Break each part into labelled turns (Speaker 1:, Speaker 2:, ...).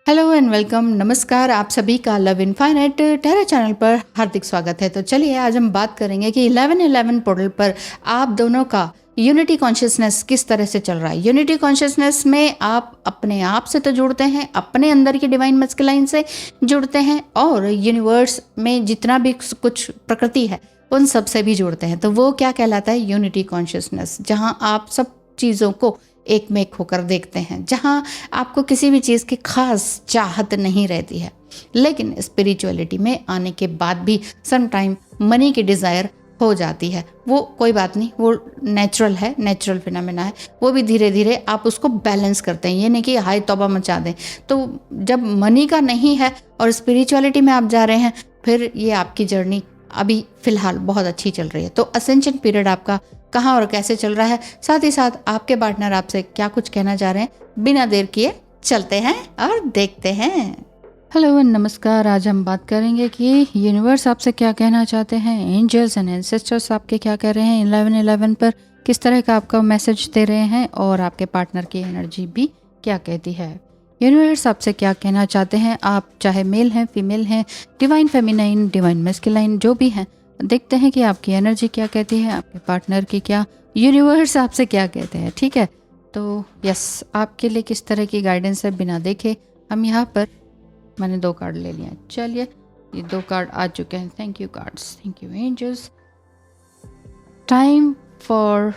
Speaker 1: Hello and welcome, नमस्कार। आप सभी का लव इनफाइनाइट टेरा चैनल पर हार्दिक स्वागत है। तो चलिए आज हम बात करेंगे कि 1111 पोर्टल पर आप दोनों का यूनिटी कॉन्शियसनेस किस तरह से चल रहा है। यूनिटी कॉन्शियसनेस में आप अपने आप से तो जुड़ते हैं, अपने अंदर की डिवाइन मस्कुलाइन से जुड़ते हैं और यूनिवर्स में जितना भी कुछ प्रकृति है उन सब से भी जुड़ते हैं। तो वो क्या कहलाता है? यूनिटी कॉन्शियसनेस, जहाँ आप सब चीज़ों को एक में एक होकर देखते हैं, जहाँ आपको किसी भी चीज़ की खास चाहत नहीं रहती है। लेकिन स्पिरिचुअलिटी में आने के बाद भी सम टाइम मनी की डिज़ायर हो जाती है। वो कोई बात नहीं, वो नेचुरल है, नेचुरल फिनोमेना है। वो भी धीरे धीरे आप उसको बैलेंस करते हैं, ये नहीं कि हाय तौबा मचा दें। तो जब मनी का नहीं है और स्पिरिचुअलिटी में आप जा रहे हैं, फिर ये आपकी जर्नी अभी फ़िलहाल बहुत अच्छी चल रही है। तो असेंशन पीरियड आपका कहाँ और कैसे चल रहा है, साथ ही साथ आपके पार्टनर आपसे क्या कुछ कहना चाह रहे हैं, बिना देर किए चलते हैं और देखते हैं। हेलो नमस्कार। आज हम बात करेंगे कि यूनिवर्स आपसे क्या कहना चाहते हैं, एंजल्स एंड एंसेस्टर्स आपके क्या कह रहे हैं 1111 पर, किस तरह का आपका मैसेज दे रहे हैं और आपके पार्टनर की एनर्जी भी क्या कहती है। यूनिवर्स आपसे क्या कहना चाहते हैं, आप चाहे मेल हैं, फीमेल हैं, डिवाइन फेमिनाइन, डिवाइन मैस्कुलाइन, जो भी हैं, देखते हैं कि आपकी एनर्जी क्या कहती है, आपके पार्टनर की क्या, यूनिवर्स आपसे क्या कहते हैं। ठीक है, तो यस, आपके लिए किस तरह की गाइडेंस है बिना देखे हम यहाँ पर, मैंने 2 कार्ड ले लिए हैं। चलिए, ये 2 कार्ड आ चुके हैं। Thank you cards, thank you angels. Time for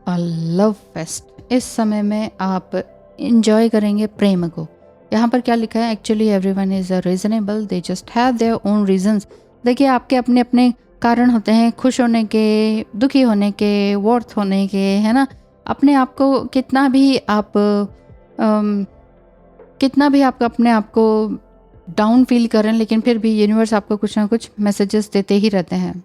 Speaker 1: a love fest. इस समय में आप इंजॉय करेंगे प्रेम को। यहाँ पर क्या लिखा है, actually everyone is reasonable, they just have their own reasons. देखिए, आपके अपने अपने कारण होते हैं, खुश होने के, दुखी होने के, वर्थ होने के, है ना। अपने आप को कितना भी आप अपने आप को डाउन फील करें, लेकिन फिर भी यूनिवर्स आपको कुछ ना कुछ मैसेजेस देते ही रहते हैं।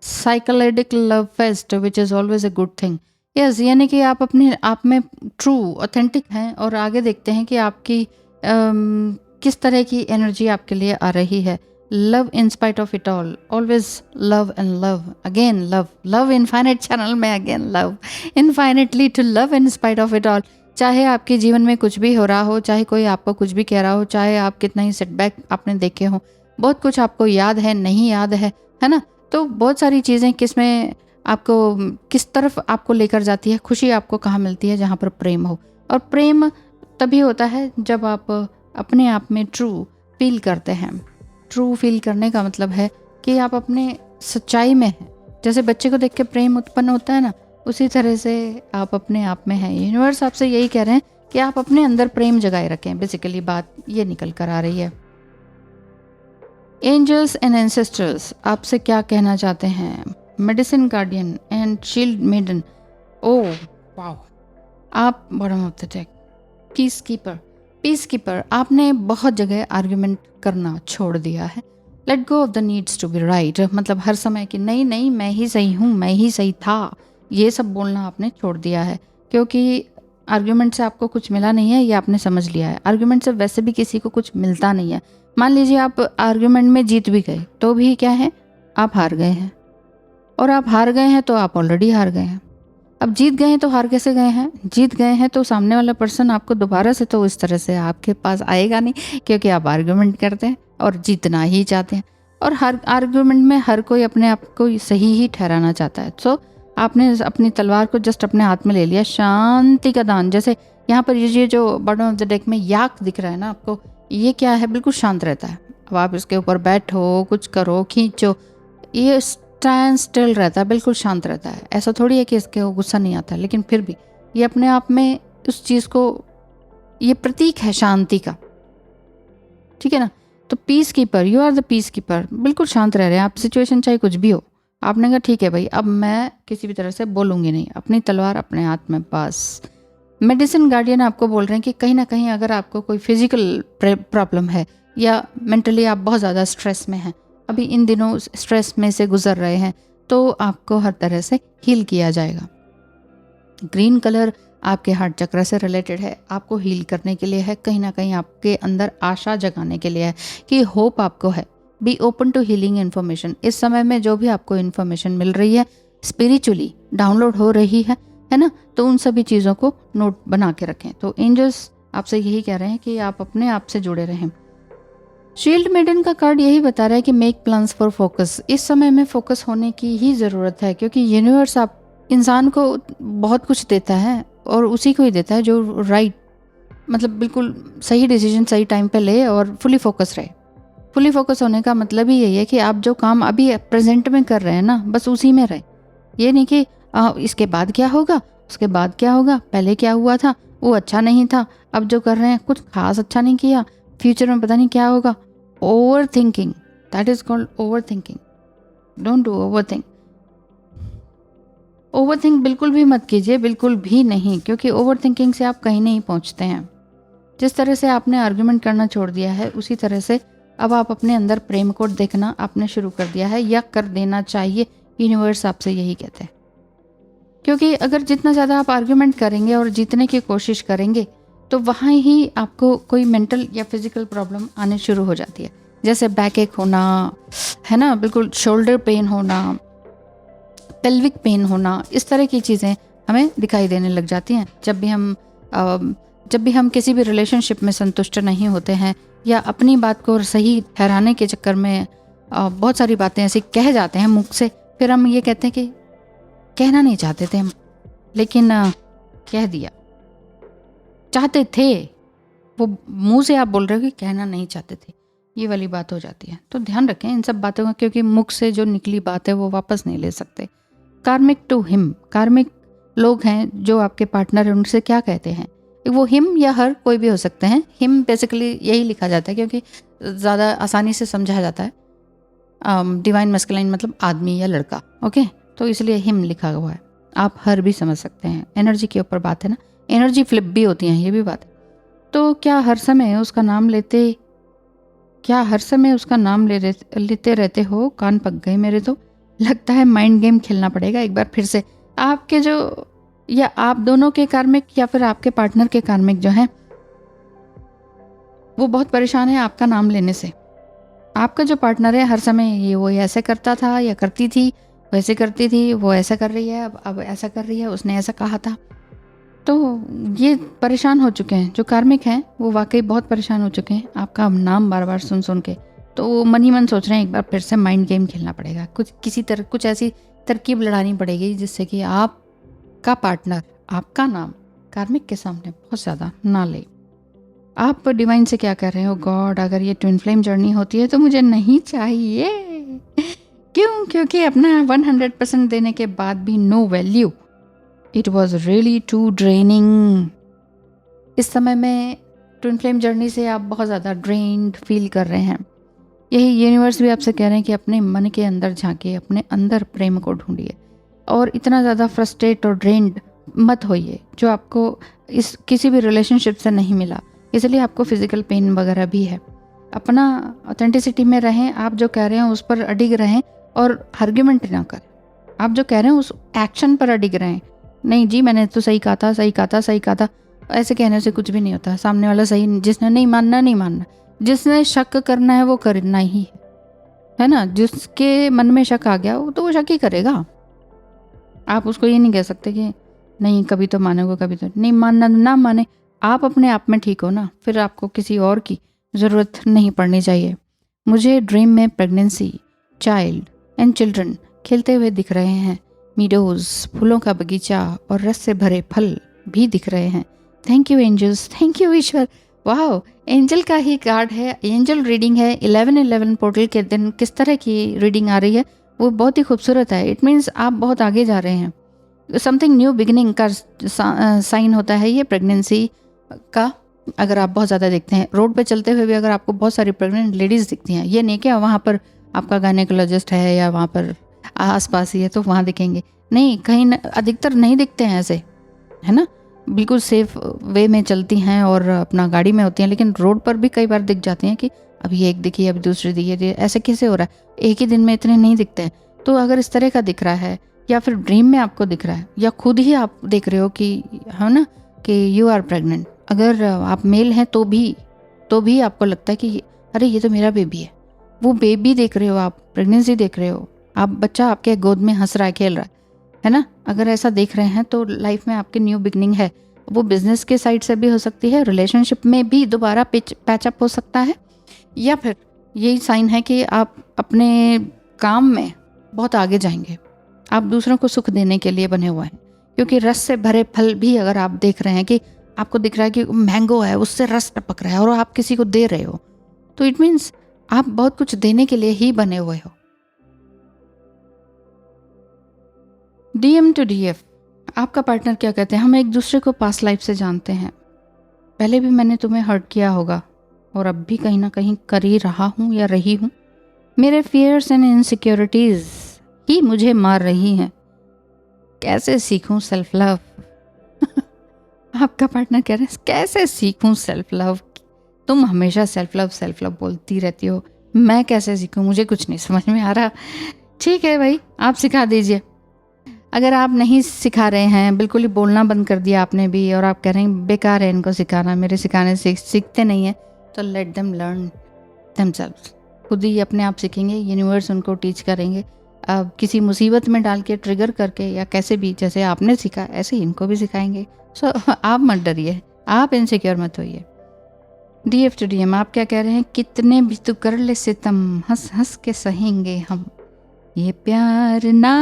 Speaker 1: Psychologic love fest which is always a good thing. Yes, यानी कि आप अपने आप में ट्रू ऑथेंटिक हैं और आगे देखते हैं कि आपकी किस तरह की एनर्जी आपके लिए आ रही है। Love in spite of it all, always love and love again, love infinite channel में again love infinitely to love in spite of it all. चाहे आपके जीवन में कुछ भी हो रहा हो, चाहे कोई आपको कुछ भी कह रहा हो, चाहे आप कितना ही सेटबैक आपने देखे हो, बहुत कुछ आपको याद है, नहीं याद है ना। तो बहुत सारी चीज़ें किसमें आपको, किस तरफ आपको लेकर जाती है, खुशी आपको कहाँ मिलती है, जहाँ पर प्रेम हो। और प्रेम तभी होता है जब आप अपने आप में ट्रू फील करते हैं। ट्रू फील करने का मतलब है कि आप अपने सच्चाई में हैं। जैसे बच्चे को देख के प्रेम उत्पन्न होता है ना, उसी तरह से आप अपने आप में हैं। यूनिवर्स आपसे यही कह रहे हैं कि आप अपने अंदर प्रेम जगाए रखें। बेसिकली बात ये निकल कर आ रही है। एंजल्स एंड एंसेस्टर्स आपसे क्या कहना चाहते हैं, medicine guardian and shield maiden. Oh wow, आप bottom of the deck, peace keeper. आपने बहुत जगह आर्ग्यूमेंट करना छोड़ दिया है। Let go of the needs to be right, मतलब हर समय कि नहीं मैं ही सही हूँ, मैं ही सही था, ये सब बोलना आपने छोड़ दिया है। क्योंकि आर्ग्यूमेंट से आपको कुछ मिला नहीं है, ये आपने समझ लिया है। आर्ग्यूमेंट से वैसे भी किसी को कुछ मिलता नहीं है। मान लीजिए आप आर्ग्यूमेंट में जीत भी गए तो भी क्या है, आप हार गए हैं। और आप हार गए हैं तो आप ऑलरेडी हार गए हैं। अब जीत गए हैं तो हार कैसे गए हैं? जीत गए हैं तो सामने वाला पर्सन आपको दोबारा से तो इस तरह से आपके पास आएगा नहीं, क्योंकि आप आर्ग्यूमेंट करते हैं और जीतना ही चाहते हैं। और हर आर्ग्यूमेंट में हर कोई अपने आप को सही ही ठहराना चाहता है। सो आपने अपनी तलवार को जस्ट अपने हाथ में ले लिया, शांति का दान। जैसे यहाँ पर ये जो बॉटम ऑफ द डेक में याक दिख रहा है ना आपको, ये क्या है, बिल्कुल शांत रहता है। अब आप इसके ऊपर बैठो, कुछ करो, खींचो, ये स्टैंड स्टिल रहता है, बिल्कुल शांत रहता है। ऐसा थोड़ी है कि इसके गुस्सा नहीं आता, लेकिन फिर भी ये अपने आप में उस चीज़ को, ये प्रतीक है शांति का। ठीक है ना। तो peacekeeper, you are the peacekeeper, बिल्कुल शांत रह रहे हैं आप। सिचुएशन चाहे कुछ भी हो, आपने कहा ठीक है भाई, अब मैं किसी भी तरह से बोलूँगी नहीं, अपनी तलवार अपने हाथ में बस। मेडिसिन गार्डियन आपको बोल रहे हैं कि कहीं ना कहीं अगर आपको कोई फिजिकल प्रॉब्लम है या मेंटली आप बहुत ज़्यादा स्ट्रेस में हैं, अभी इन दिनों स्ट्रेस में से गुजर रहे हैं, तो आपको हर तरह से हील किया जाएगा। ग्रीन कलर आपके हार्ट चक्र से रिलेटेड है, आपको हील करने के लिए है, कहीं ना कहीं आपके अंदर आशा जगाने के लिए है कि होप आपको है। Be open to healing information. इस समय में जो भी आपको इन्फॉर्मेशन मिल रही है, स्पिरिचुअली डाउनलोड हो रही है ना, तो उन सभी चीज़ों को नोट बना के रखें। तो एंजल्स आपसे यही कह रहे हैं कि आप अपने आप से जुड़े रहें। शील्ड मेडन का कार्ड यही बता रहा है कि मेक प्लान्स फॉर फोकस। इस समय में फोकस होने की ही ज़रूरत है, क्योंकि यूनिवर्स आप इंसान को बहुत कुछ देता है और उसी को ही देता है जो राइट, मतलब बिल्कुल सही डिसीजन सही टाइम पे ले और फुली फोकस रहे। फुली फोकस होने का मतलब ही यही है कि आप जो काम अभी प्रेजेंट में कर रहे हैं ना, बस उसी में रहे। ये नहीं कि इसके बाद क्या होगा, उसके बाद क्या होगा, पहले क्या हुआ था वो अच्छा नहीं था, अब जो कर रहे हैं कुछ खास अच्छा नहीं किया, फ्यूचर में पता नहीं क्या होगा। Over thinking, that is called over thinking. Don't do over think. Over think बिल्कुल भी मत कीजिए, बिल्कुल भी नहीं, क्योंकि ओवर थिंकिंग से आप कहीं नहीं पहुंचते हैं। जिस तरह से आपने आर्ग्यूमेंट करना छोड़ दिया है, उसी तरह से अब आप अपने अंदर प्रेम को देखना आपने शुरू कर दिया है, या कर देना चाहिए। यूनिवर्स आपसे यही कहते हैं, क्योंकि अगर जितना ज़्यादा आप आर्ग्यूमेंट करेंगे और जीतने की कोशिश करेंगे, तो वहाँ ही आपको कोई मेंटल या फिजिकल प्रॉब्लम आने शुरू हो जाती है। जैसे बैक एक होना है ना, बिल्कुल शोल्डर पेन होना, पेल्विक पेन होना, इस तरह की चीज़ें हमें दिखाई देने लग जाती हैं जब भी हम किसी भी रिलेशनशिप में संतुष्ट नहीं होते हैं, या अपनी बात को सही ठहराने के चक्कर में बहुत सारी बातें ऐसी कह जाते हैं मुख से। फिर हम ये कहते हैं कि कहना नहीं चाहते थे हम, लेकिन कह दिया। चाहते थे, वो मुंह से आप बोल रहे हो कि कहना नहीं चाहते थे, ये वाली बात हो जाती है। तो ध्यान रखें इन सब बातों का, क्योंकि मुख से जो निकली बात है वो वापस नहीं ले सकते। कार्मिक टू हिम, कार्मिक लोग हैं जो आपके पार्टनर हैं, उनसे क्या कहते हैं, वो हिम या हर कोई भी हो सकते हैं। हिम बेसिकली यही लिखा जाता है क्योंकि ज़्यादा आसानी से समझा जाता है। डिवाइन मस्कुलाइन मतलब आदमी या लड़का, ओके, तो इसलिए हिम लिखा हुआ है। आप हर भी समझ सकते हैं, एनर्जी के ऊपर बात है ना, एनर्जी फ्लिप भी होती हैं, ये भी बात है। तो क्या हर समय उसका नाम लेते रहते हो? कान पक गए मेरे तो। लगता है माइंड गेम खेलना पड़ेगा एक बार फिर से। आपके जो, या आप दोनों के कार्मिक या फिर आपके पार्टनर के कार्मिक जो हैं, वो बहुत परेशान है आपका नाम लेने से। आपका जो पार्टनर है हर समय वो ऐसे करता था या करती थी, वैसे करती थी, वो ऐसा कर रही है, अब ऐसा कर रही है, उसने ऐसा कहा था। तो ये परेशान हो चुके हैं, जो कार्मिक हैं वो वाकई बहुत परेशान हो चुके हैं आपका नाम बार बार सुन सुन के। तो वो मन ही मन सोच रहे हैं एक बार फिर से माइंड गेम खेलना पड़ेगा, कुछ ऐसी तरकीब लड़ानी पड़ेगी जिससे कि आपका पार्टनर आपका नाम कार्मिक के सामने बहुत ज़्यादा ना ले। आप डिवाइन से क्या कर रहे हो? गॉड, अगर ये ट्विन फ्लेम जर्नी होती है तो मुझे नहीं चाहिए। क्यों? क्योंकि अपना 100% देने के बाद भी no value. It was really too draining. इस समय में ट्विन फ्लेम जर्नी से आप बहुत ज़्यादा ड्रेन्ड फील कर रहे हैं। यही यूनिवर्स भी आपसे कह रहे हैं कि अपने मन के अंदर झांके, अपने अंदर प्रेम को ढूंढिए और इतना ज़्यादा फ्रस्ट्रेट और ड्रेन्ड मत होइए जो आपको इस किसी भी रिलेशनशिप से नहीं मिला, इसलिए आपको फिजिकल पेन वगैरह भी है। अपना ऑथेंटिसिटी में रहें, आप जो कह रहे हैं उस पर अडिग रहें और आर्ग्यूमेंट ना करें। आप जो कह रहे हैं उस एक्शन पर अडिग रहें। नहीं जी, मैंने तो सही कहा था, ऐसे कहने से कुछ भी नहीं होता। सामने वाला सही, जिसने नहीं मानना, जिसने शक करना है वो करना ही है ना। जिसके मन में शक आ गया वो तो वो शक ही करेगा। आप उसको ये नहीं कह सकते कि नहीं कभी तो मानोगे, कभी तो नहीं मानना, ना माने। आप अपने आप में ठीक हो ना, फिर आपको किसी और की ज़रूरत नहीं पड़नी चाहिए। मुझे ड्रीम में प्रेगनेंसी, चाइल्ड एंड चिल्ड्रन खेलते हुए दिख रहे हैं। मीडोज, फूलों का बगीचा और रस से भरे फल भी दिख रहे हैं। Thank you angels, thank you ईश्वर। वाह, एंजल का ही कार्ड है, एंजल रीडिंग है। 11/11 पोर्टल के दिन किस तरह की रीडिंग आ रही है वो बहुत ही खूबसूरत है। इट मीन्स आप बहुत आगे जा रहे हैं, समथिंग न्यू बिगिनिंग का साइन होता है ये प्रेगनेंसी का। अगर आप बहुत ज़्यादा देखते हैं रोड पे चलते हुए भी, अगर आपको बहुत सारी प्रेग्नेंट लेडीज़ दिखती हैं, ये नहीं क्या वहाँ पर आपका गायनेकोलॉजिस्ट है या वहाँ पर आसपास ही है तो वहाँ दिखेंगे, नहीं, कहीं अधिकतर नहीं दिखते हैं ऐसे, है ना। बिल्कुल सेफ वे में चलती हैं और अपना गाड़ी में होती हैं, लेकिन रोड पर भी कई बार दिख जाती हैं कि अभी एक दिखी, अभी दूसरी दिखी, ऐसे कैसे हो रहा है, एक ही दिन में इतने नहीं दिखते हैं। तो अगर इस तरह का दिख रहा है या फिर ड्रीम में आपको दिख रहा है या खुद ही आप देख रहे हो कि है ना कि यू आर प्रेग्नेंट, अगर आप मेल हैं तो भी आपको लगता है कि अरे ये तो मेरा बेबी है, वो बेबी देख रहे हो आप, प्रेगनेंसी देख रहे हो आप, बच्चा आपके गोद में हंस रहा है, खेल रहा है ना। अगर ऐसा देख रहे हैं तो लाइफ में आपके न्यू बिगनिंग है। वो बिजनेस के साइड से भी हो सकती है, रिलेशनशिप में भी दोबारा पैचअप हो सकता है, या फिर यही साइन है कि आप अपने काम में बहुत आगे जाएंगे। आप दूसरों को सुख देने के लिए बने हुए हैं, क्योंकि रस से भरे फल भी अगर आप देख रहे हैं कि आपको दिख रहा है कि मैंगो है, उससे रस टपक रहा है और आप किसी को दे रहे हो, तो इट मीन्स आप बहुत कुछ देने के लिए ही बने हुए हो। DM टू DF, आपका पार्टनर क्या कहते हैं? हम एक दूसरे को पास्ट लाइफ से जानते हैं। पहले भी मैंने तुम्हें हर्ट किया होगा और अब भी कहीं ना कहीं कर ही रहा हूँ या रही हूँ। मेरे फियर्स एंड इनसिक्योरिटीज ही मुझे मार रही हैं। कैसे सीखूं सेल्फ लव? आपका पार्टनर कह रहे हैं कैसे सीखूं सेल्फ लव? तुम हमेशा सेल्फ लव बोलती रहती हो, मैं कैसे सीखूं? मुझे कुछ नहीं समझ में आ रहा। ठीक है भाई, आप सिखा दीजिए। अगर आप नहीं सिखा रहे हैं, बिल्कुल ही बोलना बंद कर दिया आपने भी, और आप कह रहे हैं बेकार है इनको सिखाना, मेरे सिखाने से सीखते नहीं है, तो लेट देम लर्न देमसेल्व्स। खुद ही अपने आप सीखेंगे, यूनिवर्स उनको टीच करेंगे। अब किसी मुसीबत में डाल के ट्रिगर करके या कैसे भी, जैसे आपने सीखा ऐसे ही इनको भी सिखाएंगे। सो आप मत डरिए, आप इनसिक्योर मत होइए। DF टू DM, आप क्या कह रहे हैं? कितने भी तू कर ले सितम, हंस हंस के सहेंगे हम, ये प्यार ना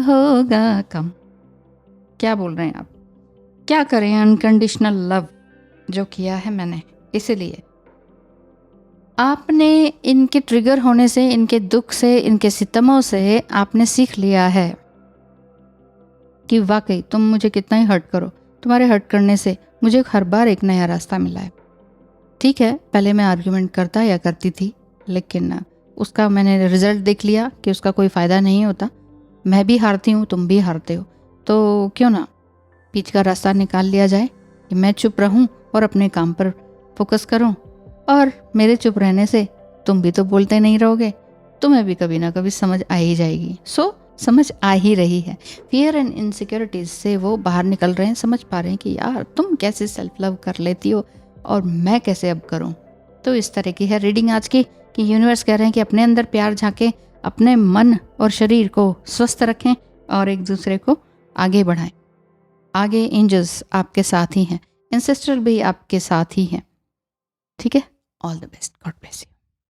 Speaker 1: होगा कम। क्या बोल रहे हैं आप? क्या करें? अनकंडीशनल लव जो किया है मैंने, इसीलिए आपने इनके ट्रिगर होने से, इनके दुख से, इनके सितमों से आपने सीख लिया है कि वाकई तुम मुझे कितना ही हर्ट करो, तुम्हारे हर्ट करने से मुझे हर बार एक नया रास्ता मिला है। ठीक है, पहले मैं आर्ग्यूमेंट करता या करती थी, लेकिन उसका मैंने रिजल्ट देख लिया कि उसका कोई फ़ायदा नहीं होता। मैं भी हारती हूँ, तुम भी हारते हो, तो क्यों ना बीच का रास्ता निकाल लिया जाए कि मैं चुप रहूँ और अपने काम पर फोकस करूँ, और मेरे चुप रहने से तुम भी तो बोलते नहीं रहोगे, तुम्हें भी कभी ना कभी समझ आ ही जाएगी। सो समझ आ ही रही है। फियर एंड इनसिक्योरिटीज से वो बाहर निकल रहे हैं, समझ पा रहे हैं कि यार तुम कैसे सेल्फ लव कर लेती हो और मैं कैसे अब करूं। तो इस तरह की है रीडिंग आज की, कि यूनिवर्स कह रहे हैं कि अपने अंदर प्यार झांके, अपने मन और शरीर को स्वस्थ रखें और एक दूसरे को आगे बढ़ाएं। आगे एंजल्स आपके साथ ही हैं, एंसेस्टर भी आपके साथ ही हैं। ठीक है, all the best, God bless you.